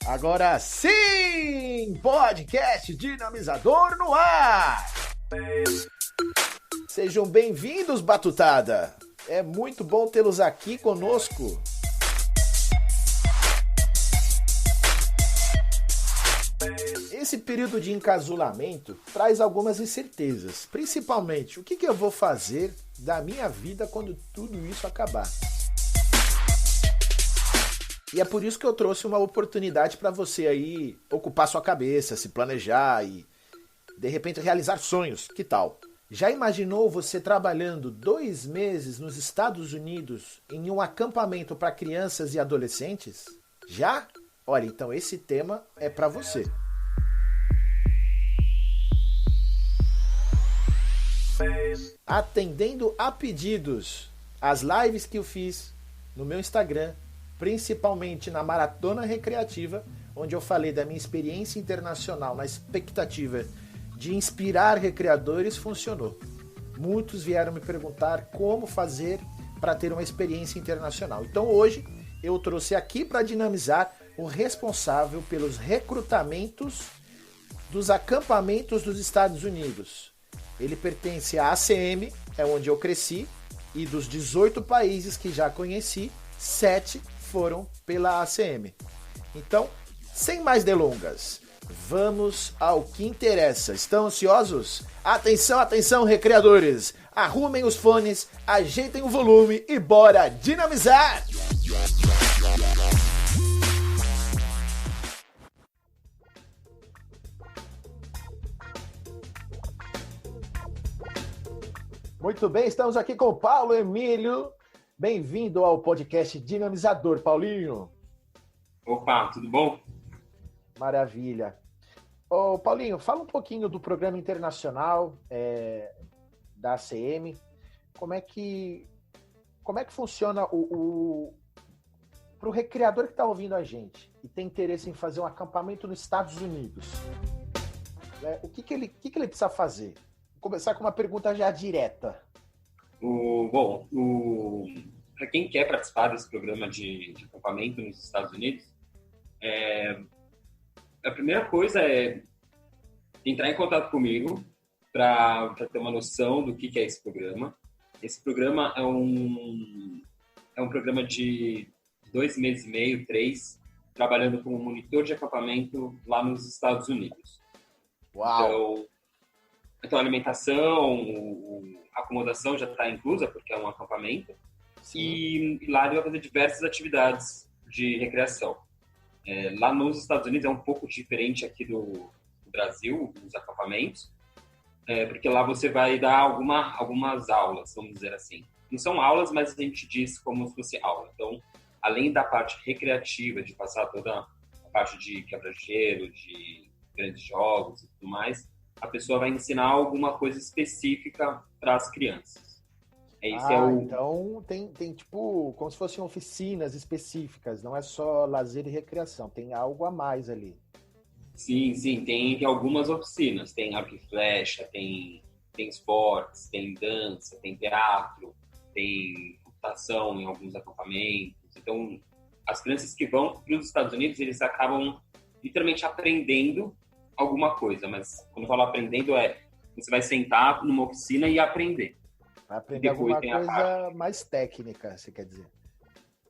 Agora sim! Podcast Dinamizador no ar! Sejam bem-vindos, Batutada! É muito bom tê-los aqui conosco. Esse período de encasulamento traz algumas incertezas, principalmente o que eu vou fazer da minha vida quando tudo isso acabar. E é por isso que eu trouxe uma oportunidade para você aí ocupar sua cabeça, se planejar e de repente realizar sonhos. Que tal? Já imaginou você trabalhando 2 meses nos Estados Unidos em um acampamento para crianças e adolescentes? Já? Olha, então esse tema é para você. Atendendo a pedidos, as lives que eu fiz no meu Instagram, principalmente na Maratona Recreativa, onde eu falei da minha experiência internacional na expectativa de inspirar recreadores, funcionou. Muitos vieram me perguntar como fazer para ter uma experiência internacional. Então hoje eu trouxe aqui para dinamizar o responsável pelos recrutamentos dos acampamentos dos Estados Unidos. Ele pertence à ACM, é onde eu cresci, e dos 18 países que já conheci, 7 foram pela ACM. Então, sem mais delongas, vamos ao que interessa. Estão ansiosos? Atenção, atenção, recreadores! Arrumem os fones, ajeitem o volume e bora dinamizar! Muito bem, estamos aqui com o Paulo Emílio. Bem-vindo ao podcast Dinamizador, Paulinho. Opa, tudo bom? Maravilha. Ô, Paulinho, fala um pouquinho do programa internacional da ACM. Como é que funciona para o recreador que está ouvindo a gente e tem interesse em fazer um acampamento nos Estados Unidos? O que ele precisa fazer? Vou começar com uma pergunta já direta. Para quem quer participar desse programa de acampamento nos Estados Unidos, a primeira coisa é entrar em contato comigo para ter uma noção do que é esse programa. Esse programa é um programa de 2 meses e meio, 3, trabalhando como monitor de acampamento lá nos Estados Unidos. Uau! Então a alimentação, a acomodação já está inclusa, porque é um acampamento. E lá ele vai fazer diversas atividades de recreação. Lá nos Estados Unidos é um pouco diferente aqui do Brasil, os acampamentos, porque lá você vai dar algumas aulas, vamos dizer assim. Não são aulas, mas a gente diz como se fosse aula. Então, além da parte recreativa, de passar toda a parte de quebra-gelo, de grandes jogos e tudo mais, a pessoa vai ensinar alguma coisa específica para as crianças. Então tem tipo, como se fossem oficinas específicas, não é só lazer e recreação, tem algo a mais ali. Sim, tem algumas oficinas, tem arco e flecha, tem esportes, tem dança, tem teatro, tem computação em alguns acampamentos. Então, as crianças que vão para os Estados Unidos, eles acabam literalmente aprendendo alguma coisa, mas quando eu falo aprendendo você vai sentar numa oficina e aprender. Vai aprender alguma coisa mais técnica, você quer dizer?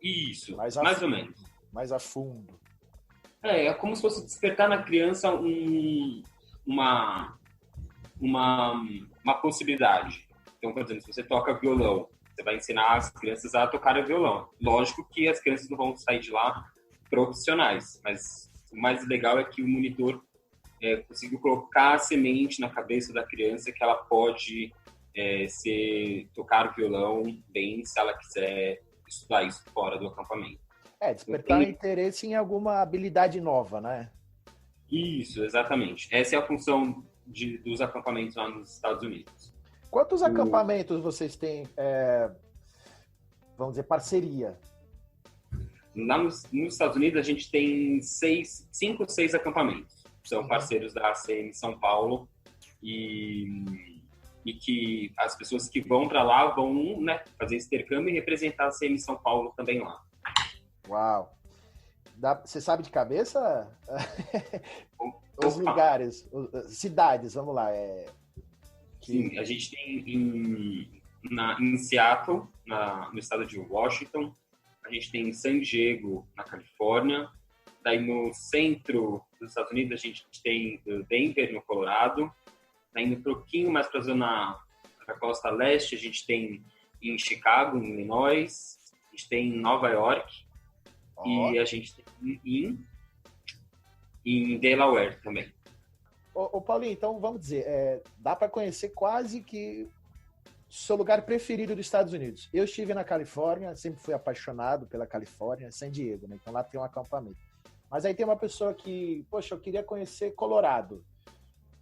Isso, mais ou menos. Mais a fundo. É como se fosse despertar na criança uma possibilidade. Então, por exemplo, se você toca violão, você vai ensinar as crianças a tocar o violão. Lógico que as crianças não vão sair de lá profissionais, mas o mais legal é que o monitor conseguiu colocar a semente na cabeça da criança que ela pode tocar violão bem se ela quiser estudar isso fora do acampamento. Despertar interesse em alguma habilidade nova, né? Isso, exatamente. Essa é a função dos acampamentos lá nos Estados Unidos. Quantos acampamentos vocês têm, vamos dizer, parceria? Lá nos Estados Unidos a gente tem 5 ou 6 acampamentos. São parceiros da ACM São Paulo e que as pessoas que vão para lá vão, né, fazer intercâmbio e representar a ACM São Paulo também lá. Uau! Você sabe de cabeça os lugares, cidades, vamos lá. Sim, a gente tem em Seattle, no estado de Washington, a gente tem em San Diego, na Califórnia, daí no centro dos Estados Unidos a gente tem Denver, no Colorado, daí indo um pouquinho mais para a zona da costa leste, a gente tem em Chicago, em Illinois, a gente tem em Nova York, e a gente tem em Delaware também. Ô Paulinho, então vamos dizer, dá para conhecer quase que seu lugar preferido dos Estados Unidos. Eu estive na Califórnia, sempre fui apaixonado pela Califórnia, San Diego, né? Então lá tem um acampamento. Mas aí tem uma pessoa que, poxa, eu queria conhecer Colorado,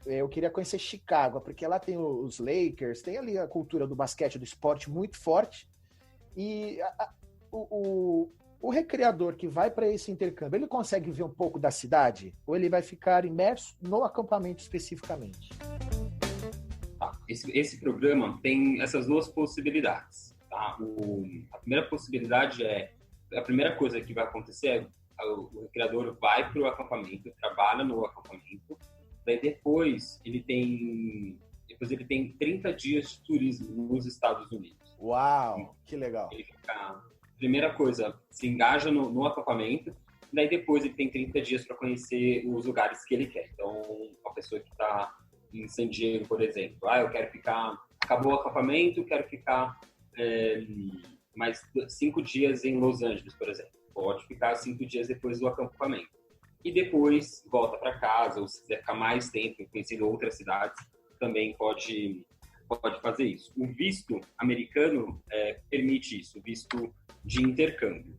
eu queria conhecer Chicago, porque lá tem os Lakers, tem ali a cultura do basquete, do esporte muito forte, e o recreador que vai para esse intercâmbio, ele consegue ver um pouco da cidade? Ou ele vai ficar imerso no acampamento especificamente? Esse programa tem essas duas possibilidades. Tá? A primeira possibilidade a primeira coisa que vai acontecer o recreador vai para o acampamento, trabalha no acampamento, daí depois ele tem 30 dias de turismo nos Estados Unidos. Uau, que legal. Ele fica, primeira coisa, se engaja no acampamento, daí depois ele tem 30 dias para conhecer os lugares que ele quer. Então, uma pessoa que está em San Diego, por exemplo, eu quero ficar, acabou o acampamento, quero ficar mais 5 dias em Los Angeles, por exemplo. Pode ficar 5 dias depois do acampamento. E depois volta para casa, ou se quiser ficar mais tempo conhecendo outras cidades, também pode fazer isso. O visto americano permite isso, o visto de intercâmbio.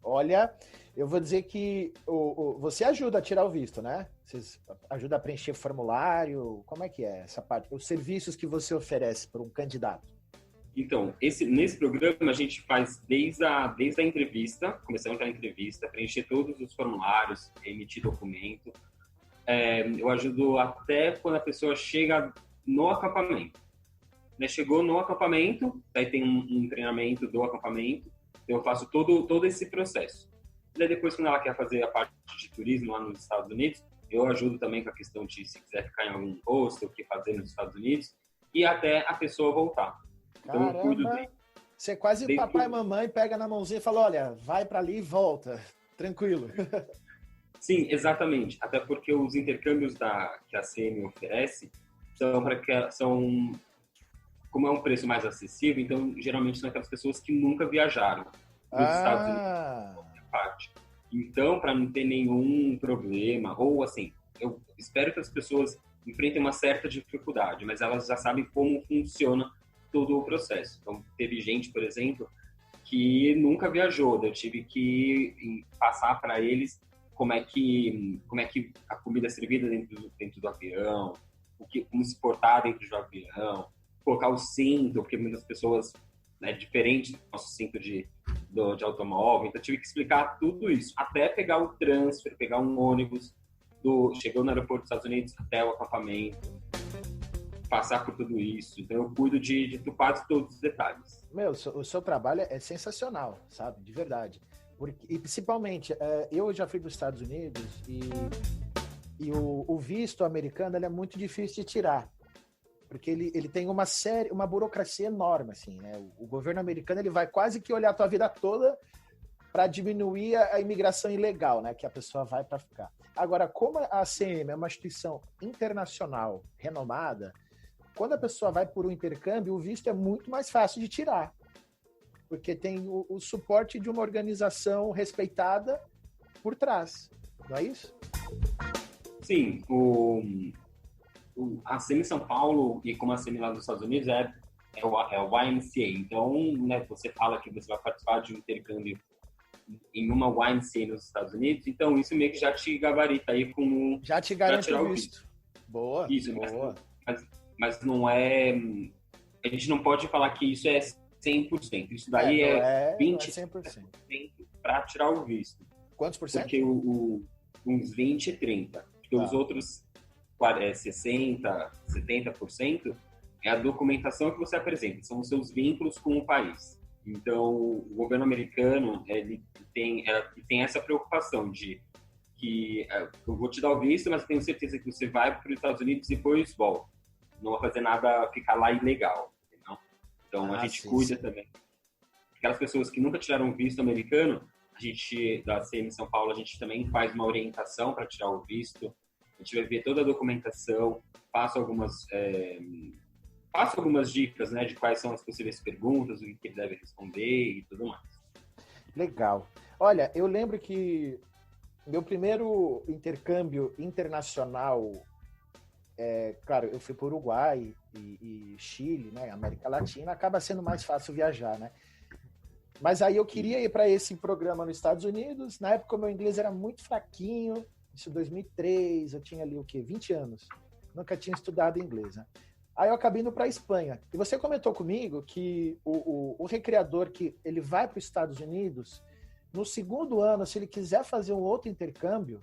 Olha, eu vou dizer que você ajuda a tirar o visto, né? Você ajuda a preencher formulário, como é que é essa parte? Os serviços que você oferece para um candidato? Então, nesse programa a gente faz desde a entrevista, começamos a entrevista, preencher todos os formulários, emitir documento. Eu ajudo até quando a pessoa chega no acampamento. Chegou no acampamento, daí tem um treinamento do acampamento, então eu faço todo esse processo. Daí depois, quando ela quer fazer a parte de turismo lá nos Estados Unidos, eu ajudo também com a questão de se quiser ficar em algum hostel, o que fazer nos Estados Unidos, e até a pessoa voltar. Então, caramba, eu cuido você é quase papai e mamãe, pega na mãozinha e fala, olha, vai para ali e volta, tranquilo. Sim, exatamente. Até porque os intercâmbios que a CM oferece são como é um preço mais acessível, então geralmente são aquelas pessoas que nunca viajaram nos Estados Unidos, qualquer parte. Então, para não ter nenhum problema, ou assim, eu espero que as pessoas enfrentem uma certa dificuldade, mas elas já sabem como funciona todo o processo. Então, teve gente, por exemplo, que nunca viajou, eu tive que passar para eles como é que a comida é servida dentro do avião, como se portar dentro do avião, colocar o cinto, porque muitas pessoas é diferente do nosso cinto de automóvel, então eu tive que explicar tudo isso, até pegar o transfer, pegar um ônibus, chegou no aeroporto dos Estados Unidos até o acampamento, passar por tudo isso. Então eu cuido de quase todos os detalhes. Meu, o seu trabalho é sensacional, sabe? De verdade. E principalmente, eu já fui para os Estados Unidos e o visto americano ele é muito difícil de tirar. Porque ele tem uma burocracia enorme, assim, né? O governo americano ele vai quase que olhar a tua vida toda para diminuir a imigração ilegal, né? Que a pessoa vai para ficar. Agora, como a ACM é uma instituição internacional renomada, quando a pessoa vai por um intercâmbio, o visto é muito mais fácil de tirar. Porque tem o suporte de uma organização respeitada por trás. Não é isso? Sim, a CM São Paulo e como a CM lá dos Estados Unidos é o YMCA. Então, né, você fala que você vai participar de um intercâmbio em uma YMCA nos Estados Unidos, então isso meio que já te gabarita aí como... Já te garante o visto. Boa, isso, boa. Mas não é... A gente não pode falar que isso é 100%. Isso daí é 20% para tirar o visto. Quantos por cento? Porque uns 20 e 30%. Porque os outros 60%, 70% é a documentação que você apresenta. São os seus vínculos com o país. Então, o governo americano, ele tem essa preocupação de que eu vou te dar o visto, mas eu tenho certeza que você vai para os Estados Unidos e depois volta. Não vai fazer nada, ficar lá ilegal. Entendeu? Então, a gente cuida também. Aquelas pessoas que nunca tiraram visto americano, a gente, da CM São Paulo, a gente também faz uma orientação para tirar o visto. A gente vai ver toda a documentação, passa algumas dicas, né, de quais são as possíveis perguntas, o que ele deve responder e tudo mais. Legal. Olha, eu lembro que meu primeiro intercâmbio internacional, claro, eu fui para o Uruguai e Chile, né, América Latina, acaba sendo mais fácil viajar, né? Mas aí eu queria ir para esse programa nos Estados Unidos. Na época, o meu inglês era muito fraquinho. Isso em 2003, eu tinha ali o quê? 20 anos. Nunca tinha estudado inglês, né? Aí eu acabei indo para a Espanha. E você comentou comigo que o recreador que ele vai para os Estados Unidos, no segundo ano, se ele quiser fazer um outro intercâmbio,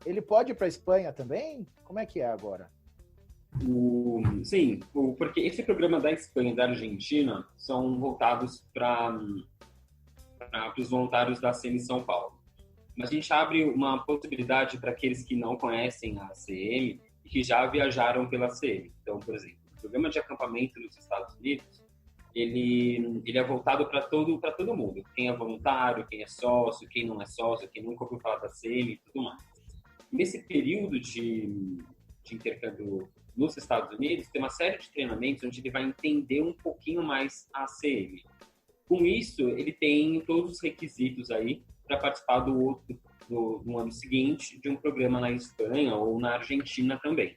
ele pode ir para a Espanha também? Como é que é agora? Sim, porque esse programa da Espanha e da Argentina são voltados para os voluntários da CM São Paulo. Mas a gente abre uma possibilidade para aqueles que não conhecem a CM e que já viajaram pela CM. Então, por exemplo, o programa de acampamento nos Estados Unidos, ele é voltado para todo mundo. Quem é voluntário, quem é sócio, quem não é sócio, quem nunca ouviu falar da CM e tudo mais. Nesse período de intercâmbio nos Estados Unidos, tem uma série de treinamentos onde ele vai entender um pouquinho mais a CM. Com isso, ele tem todos os requisitos aí para participar no ano seguinte de um programa na Espanha ou na Argentina também.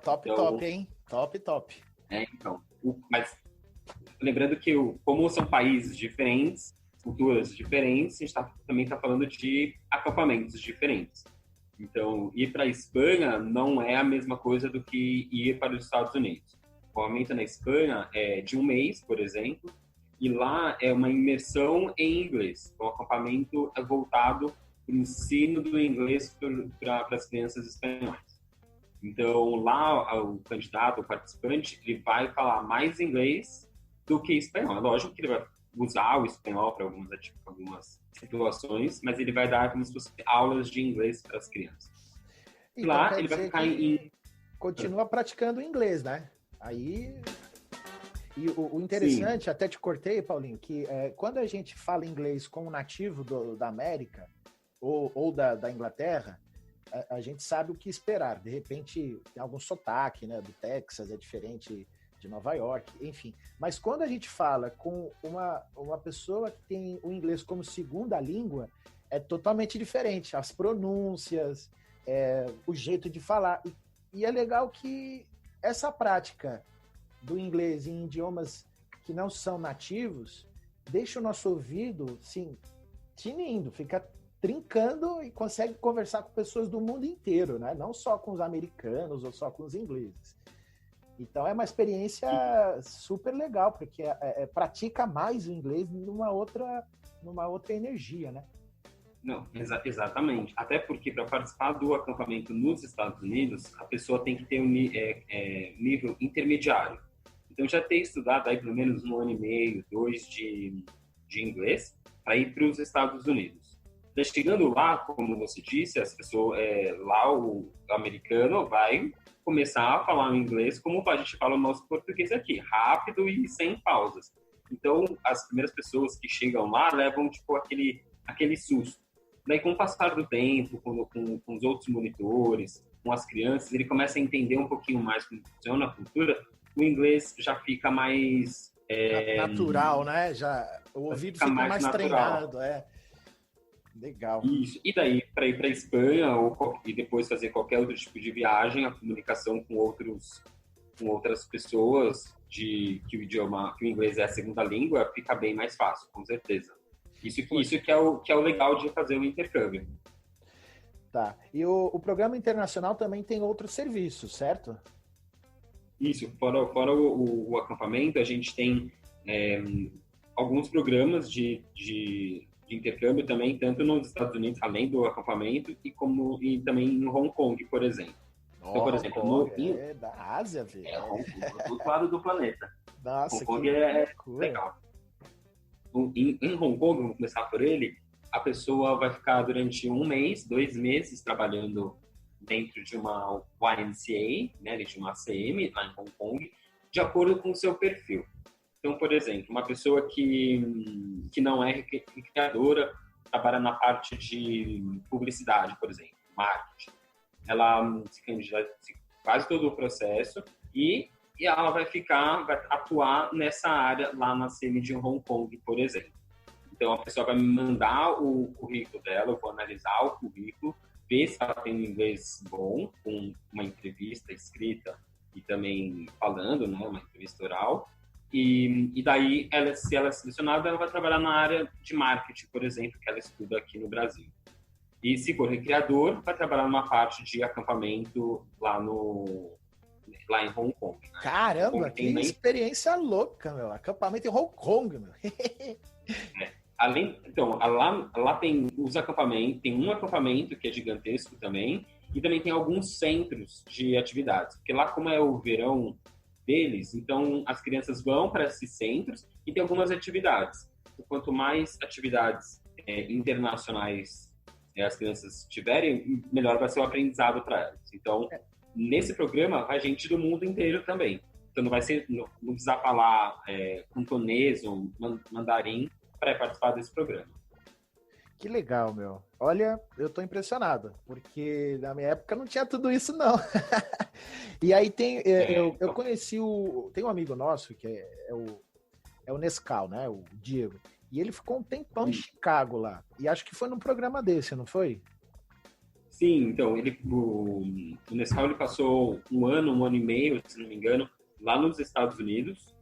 Top, hein? Top. Então, mas lembrando que como são países diferentes, culturas diferentes, a gente também está falando de acampamentos diferentes. Então, ir para a Espanha não é a mesma coisa do que ir para os Estados Unidos. O acampamento na Espanha é de um mês, por exemplo, e lá é uma imersão em inglês. O acampamento é voltado para o ensino do inglês para as crianças espanholas. Então, lá, o candidato, o participante, ele vai falar mais inglês do que espanhol. É lógico que ele vai usar o espanhol para algumas situações, mas ele vai dar como se fosse aulas de inglês para as crianças. Então, lá, ele vai ficar continua praticando inglês, né? Aí... E o interessante, sim, até te cortei, Paulinho, que quando a gente fala inglês como nativo da América ou da Inglaterra, a gente sabe o que esperar. De repente, tem algum sotaque, né? Do Texas é diferente de Nova York, enfim. Mas quando a gente fala com uma pessoa que tem o inglês como segunda língua, é totalmente diferente. As pronúncias, o jeito de falar. E é legal que essa prática do inglês em idiomas que não são nativos deixa o nosso ouvido, sim, tinindo, fica trincando e consegue conversar com pessoas do mundo inteiro, né? Não só com os americanos ou só com os ingleses. Então é uma experiência super legal, porque pratica mais o inglês numa outra energia, né? Não, exatamente. Até porque para participar do acampamento nos Estados Unidos, a pessoa tem que ter um nível intermediário. Então já ter estudado aí pelo menos 1 ano e meio, 2 de inglês para ir para os Estados Unidos. Então, chegando lá, como você disse, as pessoas, lá o americano vai começar a falar o inglês como a gente fala o nosso português aqui, rápido e sem pausas. Então, as primeiras pessoas que chegam lá levam tipo aquele susto. Daí, com o passar do tempo, com os outros monitores, com as crianças, ele começa a entender um pouquinho mais como funciona a cultura, o inglês já fica mais... natural, né? O ouvido fica mais treinado, Legal. Isso. E daí, para ir para a Espanha e depois fazer qualquer outro tipo de viagem, a comunicação com outras pessoas que o inglês é a segunda língua fica bem mais fácil, com certeza. Isso que é o legal de fazer o intercâmbio. Tá. E o programa internacional também tem outros serviços, certo? Isso. Fora o acampamento, a gente tem alguns programas de intercâmbio também, tanto nos Estados Unidos, além do acampamento, e também em Hong Kong, por exemplo. Então, por exemplo, da Ásia, velho. Hong Kong, do outro lado do planeta. Nossa, Hong Kong é legal. em Hong Kong, vamos começar por ele, a pessoa vai ficar durante 1 mês, 2 meses trabalhando dentro de uma YMCA, né, de uma ACM lá em Hong Kong, de acordo com o seu perfil. Então, por exemplo, uma pessoa que não é recreadora, trabalha na parte de publicidade, por exemplo, marketing. Ela se candidata, faz todo o processo e ela vai atuar nessa área lá na ACM de Hong Kong, por exemplo. Então, a pessoa vai me mandar o currículo dela, eu vou analisar o currículo, ver se ela tem um inglês bom, com uma entrevista escrita e também falando, né, uma entrevista oral. E daí, se ela é selecionada, ela vai trabalhar na área de marketing, por exemplo, que ela estuda aqui no Brasil. E se for recreador, vai trabalhar numa parte de acampamento lá em Hong Kong. Né? Caramba, que experiência louca, meu. Acampamento em Hong Kong, meu. Então, lá tem os acampamentos, tem um acampamento que é gigantesco também, e também tem alguns centros de atividades, porque lá, como é o verão deles, então as crianças vão para esses centros e tem algumas atividades. Quanto mais atividades internacionais as crianças tiverem, melhor vai ser o aprendizado para elas. Então, nesse programa, vai gente do mundo inteiro também. Então, não precisa falar cantonês ou mandarim para participar desse programa. Que legal, meu. Olha, eu tô impressionado, porque na minha época não tinha tudo isso, não. E aí eu conheci tem um amigo nosso, que é o Nescau, né, o Diego, e ele ficou um tempão em Chicago lá, e acho que foi num programa desse, não foi? Sim, então, o Nescau ele passou um ano e meio, se não me engano, lá nos Estados Unidos,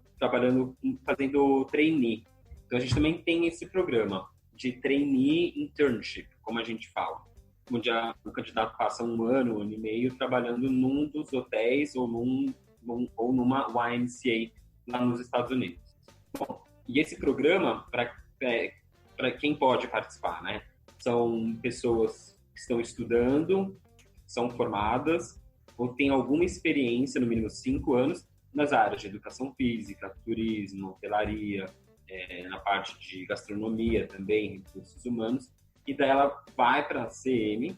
fazendo trainee. Então, a gente também tem esse programa de trainee internship, como a gente fala, onde o candidato passa um ano e meio trabalhando num dos hotéis ou numa YMCA lá nos Estados Unidos. Bom, e esse programa, para quem pode participar, né? São pessoas que estão estudando, são formadas ou têm alguma experiência, no mínimo 5 anos, nas áreas de educação física, turismo, hotelaria, na parte de gastronomia também, recursos humanos, e daí ela vai para a CM,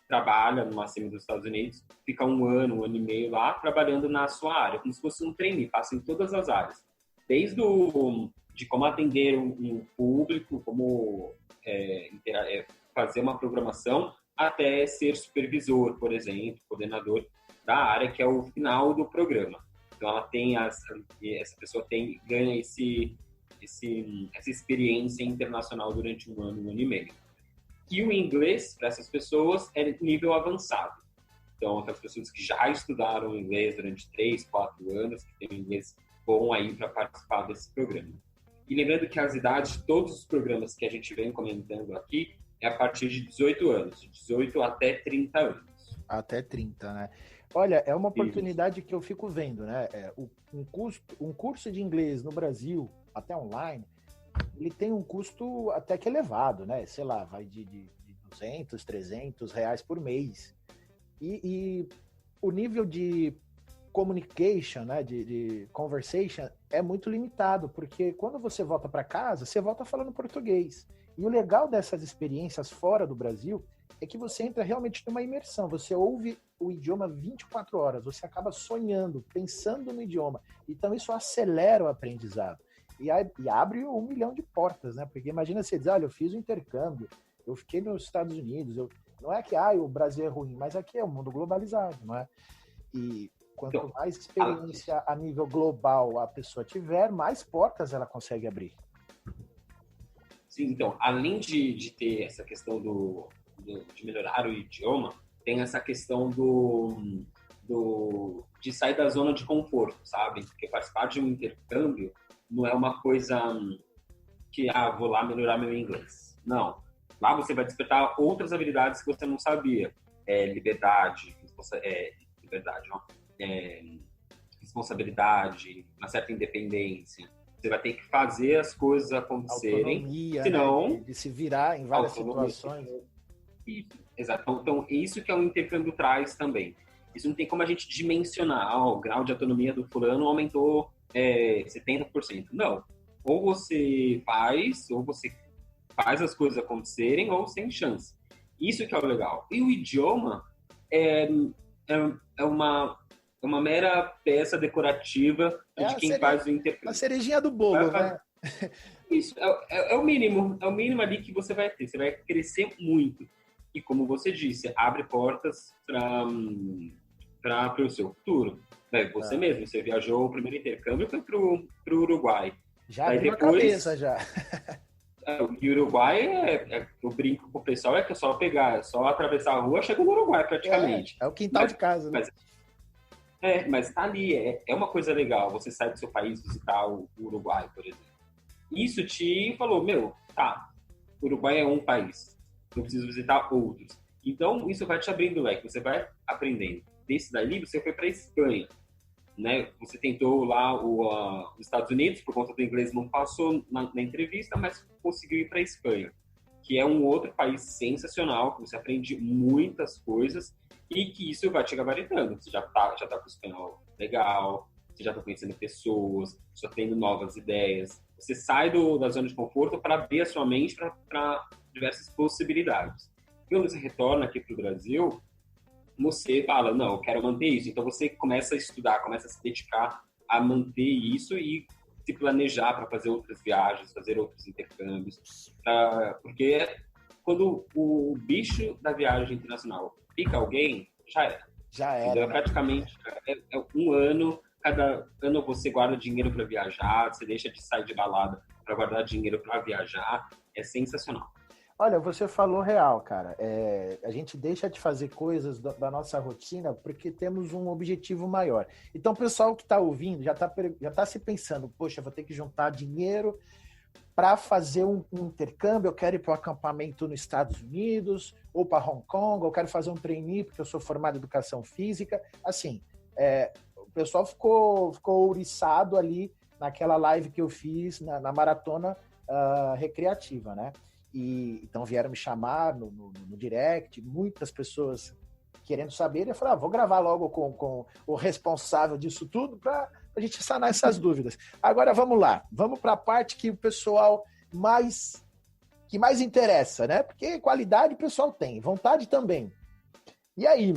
trabalha numa CM dos Estados Unidos, fica um ano e meio lá, trabalhando na sua área, como se fosse um trainee, passa em todas as áreas, desde de como atender um público, como fazer uma programação, até ser supervisor, por exemplo, coordenador da área, que é o final do programa. Então, essa pessoa ganha essa experiência internacional durante um ano e meio. E o inglês, para essas pessoas, é nível avançado. Então, aquelas pessoas que já estudaram inglês durante 3, 4 anos, que têm inglês bom aí para participar desse programa. E lembrando que as idades de todos os programas que a gente vem comentando aqui é a partir de 18 anos, de 18 até 30 anos. Até 30, né? Olha, é uma oportunidade que eu fico vendo, né? Um curso de inglês no Brasil, até online, ele tem um custo até que elevado, né? Sei lá, vai de 200, 300 reais por mês. E o nível de communication, né, de conversation, é muito limitado, porque quando você volta para casa, você volta falando português. E o legal dessas experiências fora do Brasil é que você entra realmente numa imersão, você ouve o idioma 24 horas, você acaba sonhando, pensando no idioma. Então isso acelera o aprendizado. E abre 1 milhão de portas, né? Porque imagina você dizer, olha, eu fiz o intercâmbio, eu fiquei nos Estados Unidos, não é que o Brasil é ruim, mas aqui é um mundo globalizado, não é? E quanto mais experiência a nível global a pessoa tiver, mais portas ela consegue abrir. Sim, então, além de ter essa questão de melhorar o idioma, tem essa questão de sair da zona de conforto, sabe? Porque participar de um intercâmbio não é uma coisa que, vou lá melhorar meu inglês. Não. Lá você vai despertar outras habilidades que você não sabia. Responsabilidade, uma certa independência. Você vai ter que fazer as coisas acontecerem. Autonomia, senão, né? De se virar em várias situações. Isso, exato. Então, isso que é o intercâmbio traz também. Isso não tem como a gente dimensionar. O grau de autonomia do fulano aumentou 70%. Não. ou você faz as coisas acontecerem, ou sem chance. Isso que é o legal. E o idioma é uma mera peça decorativa de quem faz o intercâmbio. A cerejinha do bolo, né? Isso, é o mínimo ali que você vai ter. Você vai crescer muito. E como você disse, abre portas para o seu futuro. Você mesmo, você viajou, o primeiro intercâmbio foi para o Uruguai. Já abriu a cabeça, já. O Uruguai, eu brinco com o pessoal, que é só pegar, só atravessar a rua, chega no Uruguai praticamente. É o quintal de casa, né? Mas tá ali, é uma coisa legal, você sai do seu país visitar o Uruguai, por exemplo. Isso te falou, o Uruguai é um país, eu preciso visitar outros. Então, isso vai te abrindo o leque, você vai aprendendo. Desse daí, você foi para a Espanha, né? Você tentou lá os Estados Unidos, por conta do inglês não passou na entrevista, mas conseguiu ir para a Espanha, que é um outro país sensacional, que você aprende muitas coisas e que isso vai te gabaritando. Você já tá com o espanhol legal, você já está conhecendo pessoas, já tendo novas ideias. Você sai da zona de conforto para abrir a sua mente para diversas possibilidades. E quando você retorna aqui para o Brasil, você fala, não, eu quero manter isso. Então você começa a estudar, começa a se dedicar a manter isso e se planejar para fazer outras viagens, fazer outros intercâmbios. Porque quando o bicho da viagem internacional pica alguém, já era. Já era. Então, praticamente é um ano. Cada ano você guarda dinheiro para viajar, você deixa de sair de balada para guardar dinheiro para viajar. É sensacional. Olha, você falou real, cara. A gente deixa de fazer coisas da nossa rotina porque temos um objetivo maior. Então, o pessoal que está ouvindo já tá se pensando, poxa, vou ter que juntar dinheiro para fazer um intercâmbio, eu quero ir para um acampamento nos Estados Unidos, ou para Hong Kong, eu quero fazer um trainee porque eu sou formado em educação física. Assim, o pessoal ficou ouriçado ali naquela live que eu fiz na maratona recreativa, né? E então vieram me chamar no direct, muitas pessoas querendo saber, e eu falei, vou gravar logo com o responsável disso tudo para a gente sanar essas dúvidas. Agora vamos lá, vamos para a parte que o pessoal mais interessa, né? Porque qualidade o pessoal tem, vontade também. E aí,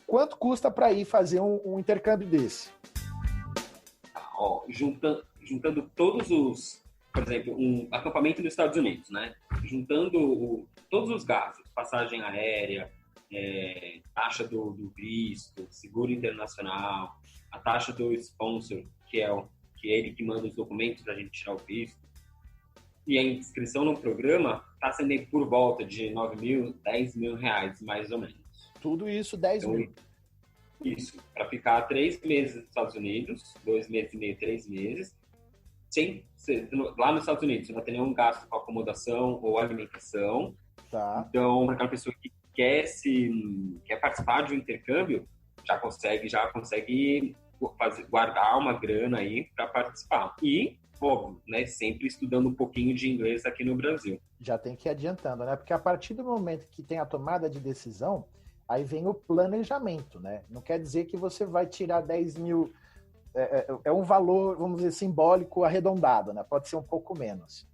quanto custa para ir fazer um intercâmbio desse? Juntando todos os, por exemplo, um acampamento nos Estados Unidos, né? Juntando todos os gastos, passagem aérea, taxa do visto, seguro internacional, a taxa do sponsor, que é ele que manda os documentos para a gente tirar o visto, e a inscrição no programa está sendo por volta de 9 mil, 10 mil reais, mais ou menos. Tudo isso, 10 mil. Isso, para ficar 3 meses nos Estados Unidos, 2 meses e meio, 3 meses, lá nos Estados Unidos, você não vai ter nenhum gasto com acomodação ou alimentação. Tá. Então, para aquela pessoa que quer participar de um intercâmbio, já consegue guardar uma grana aí para participar. E, óbvio, né, sempre estudando um pouquinho de inglês aqui no Brasil. Já tem que ir adiantando, né? Porque a partir do momento que tem a tomada de decisão, aí vem o planejamento, né? Não quer dizer que você vai tirar 10 mil... É um valor, vamos dizer, simbólico arredondado, né? Pode ser um pouco menos.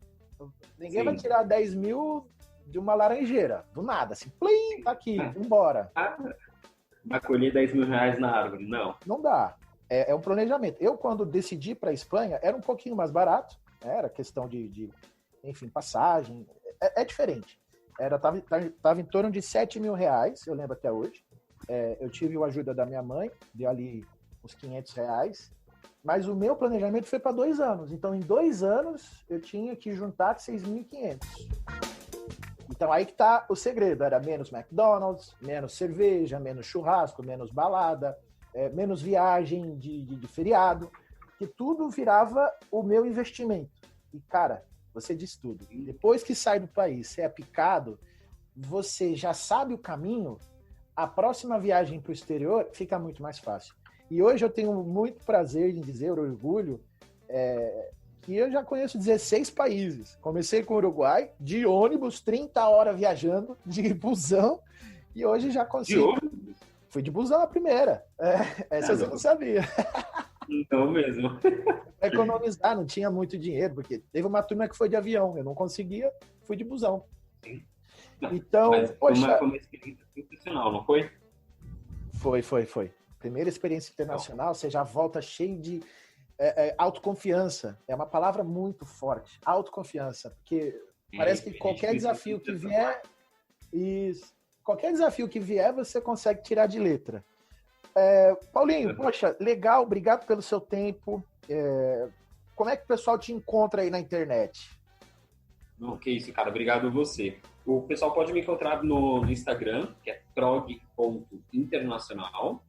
Ninguém vai tirar 10 mil de uma laranjeira, do nada, assim, plim, tá aqui, vambora. Vai colher 10 mil reais na árvore, não. Não dá. É um planejamento. Eu, quando decidi para a Espanha, era um pouquinho mais barato, né? Era questão de enfim, passagem, é diferente. Tava em torno de 7 mil reais, eu lembro até hoje. Eu tive a ajuda da minha mãe, deu ali uns 500 reais, mas o meu planejamento foi para 2 anos. Então, em 2 anos, eu tinha que juntar 6.500. Então, aí que tá o segredo. Era menos McDonald's, menos cerveja, menos churrasco, menos balada, menos viagem de feriado, que tudo virava o meu investimento. E, cara, você diz tudo. Depois que sai do país, você é picado, você já sabe o caminho, a próxima viagem para o exterior fica muito mais fácil. E hoje eu tenho muito prazer em dizer, orgulho, que eu já conheço 16 países. Comecei com o Uruguai, de ônibus, 30 horas viajando, de busão, e hoje já consigo... De ônibus? Fui de busão a primeira. Essa eu não sabia. Então mesmo. Pra economizar, não tinha muito dinheiro, porque teve uma turma que foi de avião, eu não conseguia, fui de busão. Então, Mas poxa... foi uma experiência sensacional, não foi? Foi. Primeira experiência internacional, você já volta cheio de autoconfiança. É uma palavra muito forte, autoconfiança, porque parece que qualquer desafio que vier, qualquer desafio que vier, você consegue tirar de letra. Paulinho, poxa, legal, obrigado pelo seu tempo. Como é que o pessoal te encontra aí na internet? Não, que isso, cara. Obrigado a você. O pessoal pode me encontrar no Instagram, que é prog.internacional.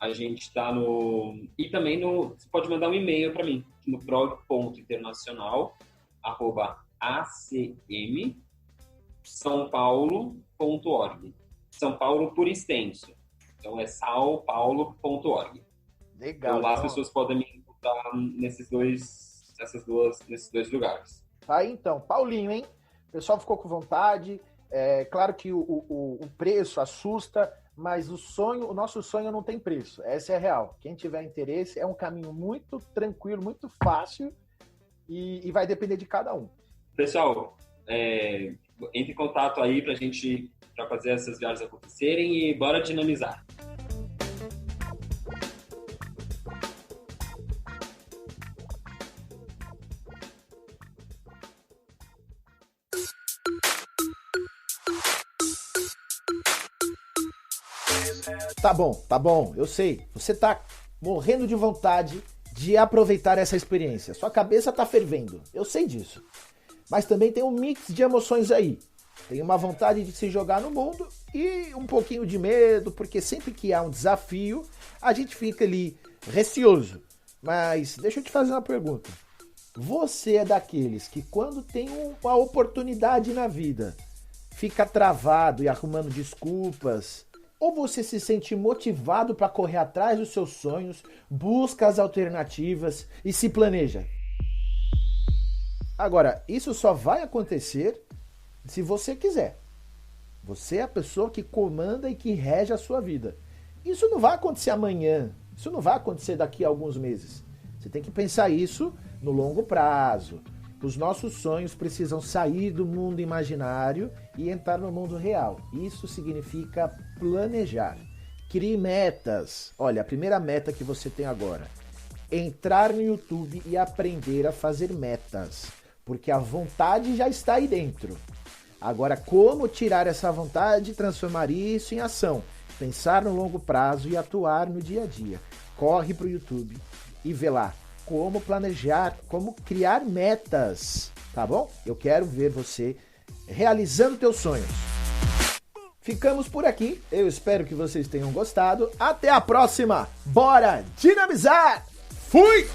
A gente está no... E também você pode mandar um e-mail para mim, no prog.internacional@acmsaopaulo.org. São Paulo por extenso. Então é saopaulo.org. Legal. Então lá as pessoas podem me encontrar nesses dois lugares. Aí então, Paulinho, hein? O pessoal ficou com vontade. Claro que o preço assusta, mas o nosso sonho não tem preço. Essa é a real. Quem tiver interesse, é um caminho muito tranquilo, muito fácil e vai depender de cada um. Pessoal, entre em contato aí para fazer essas viagens acontecerem e bora dinamizar. Tá bom, eu sei. Você tá morrendo de vontade de aproveitar essa experiência. Sua cabeça tá fervendo, eu sei disso. Mas também tem um mix de emoções aí. Tem uma vontade de se jogar no mundo e um pouquinho de medo, porque sempre que há um desafio, a gente fica ali receoso. Mas deixa eu te fazer uma pergunta. Você é daqueles que quando tem uma oportunidade na vida, fica travado e arrumando desculpas? Ou você se sente motivado para correr atrás dos seus sonhos, busca as alternativas e se planeja? Agora, isso só vai acontecer se você quiser. Você é a pessoa que comanda e que rege a sua vida. Isso não vai acontecer amanhã, isso não vai acontecer daqui a alguns meses. Você tem que pensar isso no longo prazo. Os nossos sonhos precisam sair do mundo imaginário e entrar no mundo real. Isso significa planejar. Crie metas. Olha, a primeira meta que você tem agora: entrar no YouTube e aprender a fazer metas. Porque a vontade já está aí dentro. Agora, como tirar essa vontade e transformar isso em ação? Pensar no longo prazo e atuar no dia a dia. Corre para o YouTube e vê lá como planejar, como criar metas, tá bom? Eu quero ver você realizando teus sonhos. Ficamos por aqui, eu espero que vocês tenham gostado. Até a próxima, bora dinamizar! Fui!